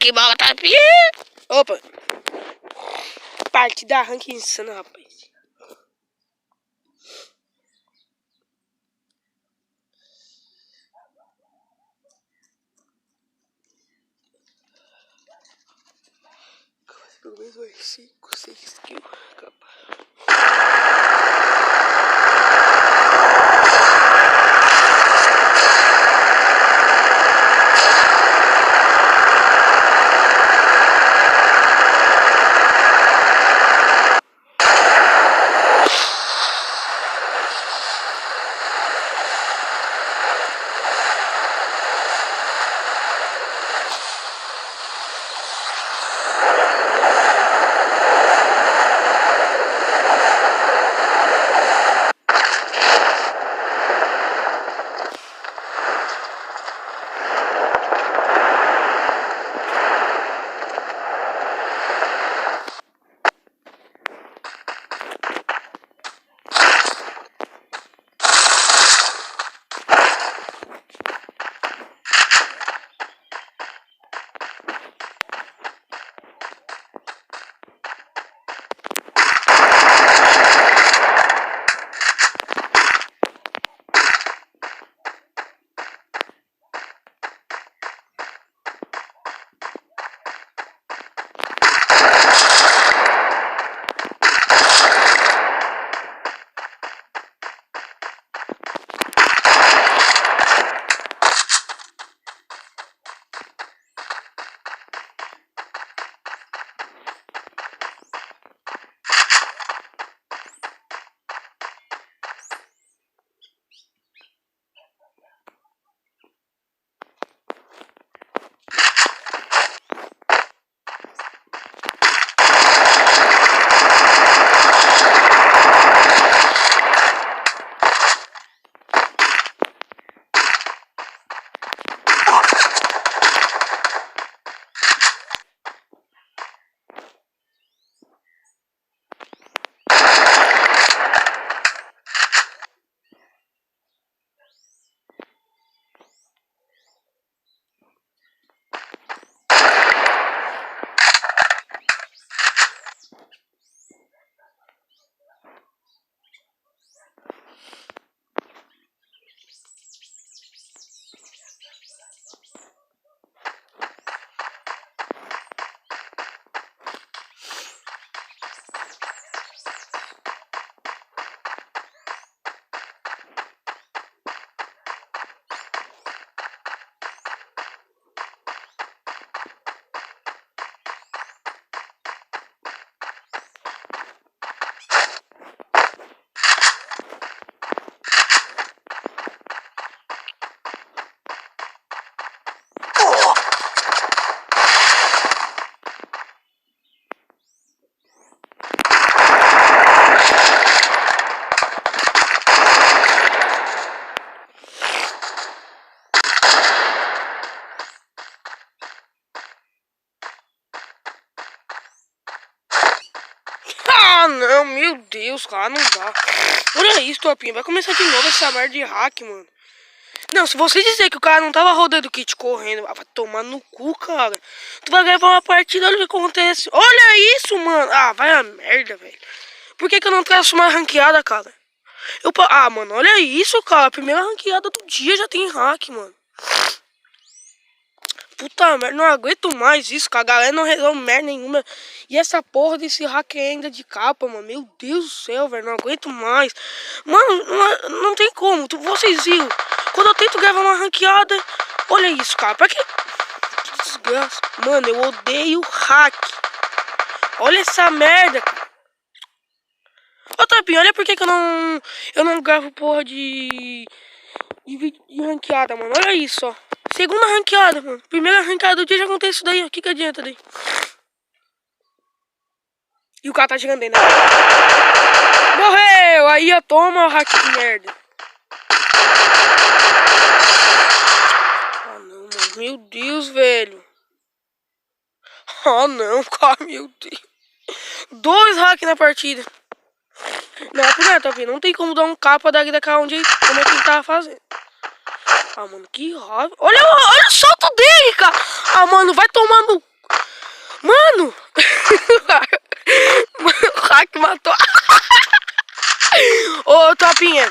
Que bola tá aqui. Opa. Parte da ranking insana, rapaz. Pelo menos 5, 6 kills. Ah, não, meu Deus, cara, não dá. Olha isso, Topinho, vai começar de novo essa merda de hack, mano. Não, se você dizer que o cara não tava rodando o kit correndo, vai tomar no cu, cara. Tu vai gravar uma partida, olha o que acontece. Olha isso, mano. Ah, vai a merda, velho. Por que eu não traço uma ranqueada, cara? Ah, mano, olha isso, cara. Primeira ranqueada do dia já tem hack, mano. Puta merda, não aguento mais isso, cara. A galera não resolve merda nenhuma. E essa porra desse hack ainda de capa, mano. Meu Deus do céu, velho. Não aguento mais. Mano, não tem como. Vocês viram? Quando eu tento gravar uma ranqueada. Olha isso, cara. Pra que desgraça. Mano, eu odeio hack. Olha essa merda, cara. Ô, Tapinha, olha por que eu não gravo porra de ranqueada, mano. Olha isso, ó. Segunda ranqueada, mano. Primeira ranqueada do dia já acontece isso daí, ó. Que adianta daí? E o cara tá chegando aí, né? Morreu! Aí, ó, toma o hack de merda. Ah, não, mano. Meu Deus, velho. Ah, não, cara, meu Deus. 2 hacks na partida. Não é por nada, Topinha. Não tem como dar um capa daqui da cá onde como é que ele tava fazendo. Ah, mano, que raiva. Olha o salto dele, cara. Ah, mano, vai tomar no... Mano. Mano, o hack matou. Ô, Topinha.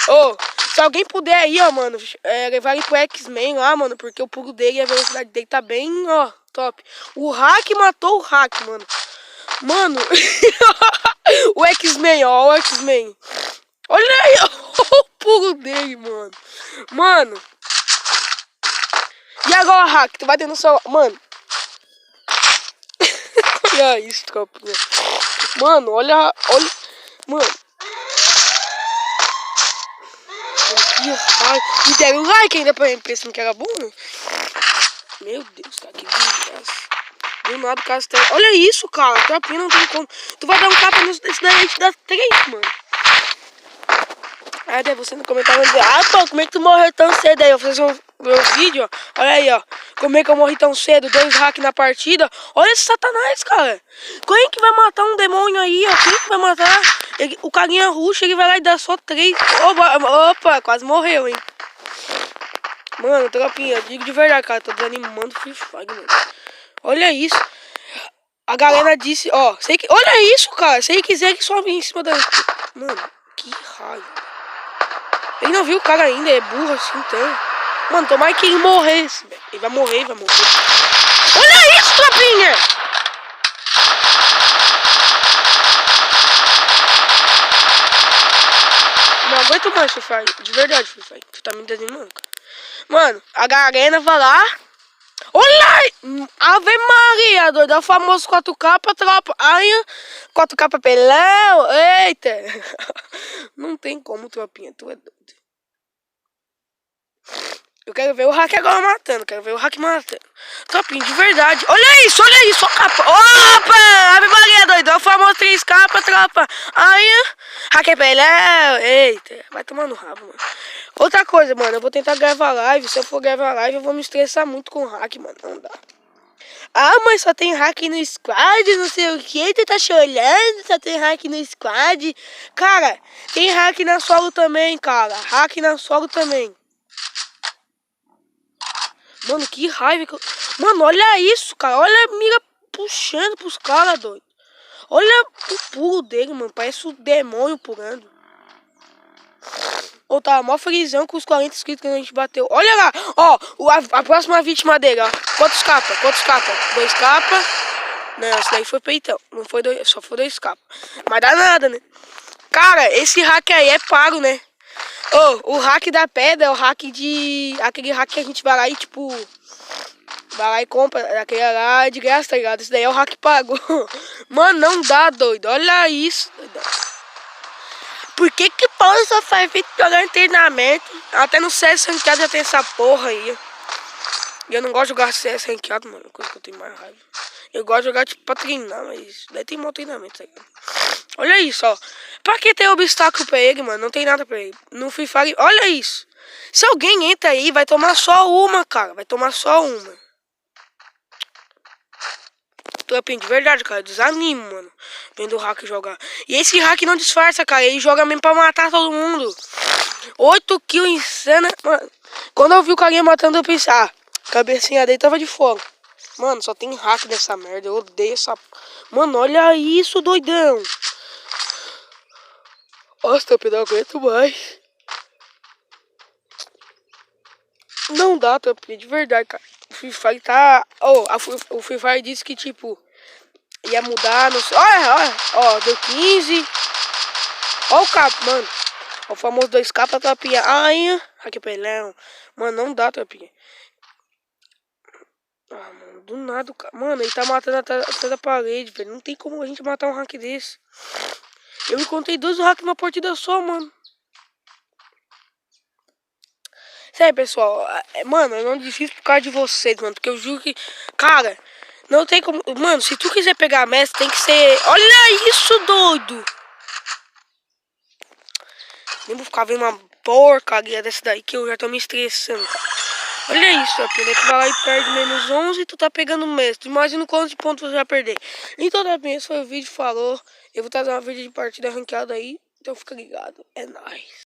Ô, se alguém puder aí, ó, mano, levar ele pro X-Men lá, mano, porque o pulo dele e a velocidade dele tá bem, ó, top. O hack matou o hack, mano. Mano, o X-Men, ó, o X-Men. Olha aí, ó, o pulo dele, mano. Mano. E agora, hack, tu vai ter no seu... Mano. Olha isso, tropinha. Mano, olha... Mano. E deram like ainda pra mim, pensando que era bom, né? Meu Deus, cara, que desgraça. Do nada o castelo. Olha isso, cara. Tropinha não tem como. Tu vai dar um capa nesse daí, a gente dá 3, mano. Aí você no comentário vai dizer, ah, pô, como é que tu morreu tão cedo aí? Eu vou fazer um vídeo, ó. Olha aí, ó. Como é que eu morri tão cedo? 2 hacks na partida. Olha esse satanás, cara. Quem que vai matar um demônio aí, ó? Quem que vai matar? O carinha ruxa, ele vai lá e dá só 3. Opa, quase morreu, hein? Mano, tropinha, digo de verdade, cara. Tô desanimando Free Fire, mano. Olha isso. A galera disse, ó. Olha isso, cara. Se ele quiser que sobe em cima da... Mano, que raiva. Ele não viu o cara ainda, é burro assim, então. Mano, tomara que ele morresse, velho. Ele vai morrer, Olha isso, tropinha! Não aguento mais, Free Fire. De verdade, Free Fire. Tu tá me desanimando, cara. Mano, a galera vai lá. Olha aí! Ave Maria, doido. É o famoso 4K pra tropa. Ai, 4K pra pelão. Eita! Não tem como, tropinha. Tu é doido. Eu quero ver o hack agora matando. Quero ver o hack matando. Tropinha, de verdade. Olha isso, ó, capa. Opa! Ave Maria, doido. É o famoso 3K pra tropa. Ai, hack é pelão. Eita, vai tomar no rabo, mano. Outra coisa, mano. Eu vou tentar gravar live. Se eu for gravar live, eu vou me estressar muito com hack, mano. Não dá. Ah, mas só tem hack no squad, não sei o que, tu tá chorando, só tem hack no squad. Cara, tem hack na solo também, cara. Hack na solo também. Mano, que raiva que eu... Mano, olha isso, cara. Olha a mira puxando pros caras, doido. Olha o pulo dele, mano. Parece um demônio pulando. Ô, tá mó felizão com os 40 inscritos que a gente bateu. Olha lá, ó, a próxima vítima dele, ó. Quantos capa? 2 capa. Não, esse daí foi peitão. Não foi 2, só foi 2 capa. Mas dá nada, né? Cara, esse hack aí é pago, né? Ô, o hack da pedra é o hack de... Aquele hack que a gente vai lá e, tipo... Vai lá e compra. Aquele lá é de graça, tá ligado? Esse daí é o hack pago. Mano, não dá, doido. Olha isso, doido. Por que que Paulo só faz vídeo jogando treinamento? Até no CS ranqueado já tem essa porra aí. E eu não gosto de jogar CS ranqueado, mano. Coisa que eu tenho mais raiva. Eu gosto de jogar tipo pra treinar, mas daí tem mau treinamento, tá ligado? Olha isso, ó. Pra que ter obstáculo pra ele, mano? Não tem nada pra ele. No Free Fire, olha isso. Se alguém entra aí, vai tomar só uma, cara. Vai tomar só uma. Tropinha, de verdade, cara. Desanimo, mano. Vendo o hack jogar. E esse hack não disfarça, cara. Ele joga mesmo pra matar todo mundo. 8 kills insana. Mano, quando eu vi o carinha matando, eu pensei, ah, a cabecinha dele tava de fora. Mano, só tem hack dessa merda. Eu odeio essa... Mano, olha isso, doidão. Nossa, eu não aguento mais. Não dá, Tropinha, de verdade, cara. O Free Fire tá... o Free Fire disse que, tipo, ia mudar, não sei... Olha, ó, deu 15. Ó o capa, mano. O famoso 2K pra Tropinha. Ai, aqui pelão. Mano, não dá, Tropinha. Ah, mano, do nada o cara... Mano, ele tá matando atrás da parede, velho. Não tem como a gente matar um hack desse. Eu encontrei 2 hacks numa partida só, mano. Sério, pessoal, mano, eu não desisto por causa de vocês, mano, porque eu juro que, cara, não tem como, mano, se tu quiser pegar a mestre, tem que ser, olha isso, doido. Nem vou ficar vendo uma porcaria dessa daí que eu já tô me estressando, cara. Olha isso, Trapinha. Tu vai lá e perde menos 11 e tu tá pegando mestre. Imagina quantos pontos você vai perder. Então, Trapinha, esse foi o vídeo. Falou. Eu vou trazer uma vídeo de partida ranqueada aí. Então fica ligado. É nóis.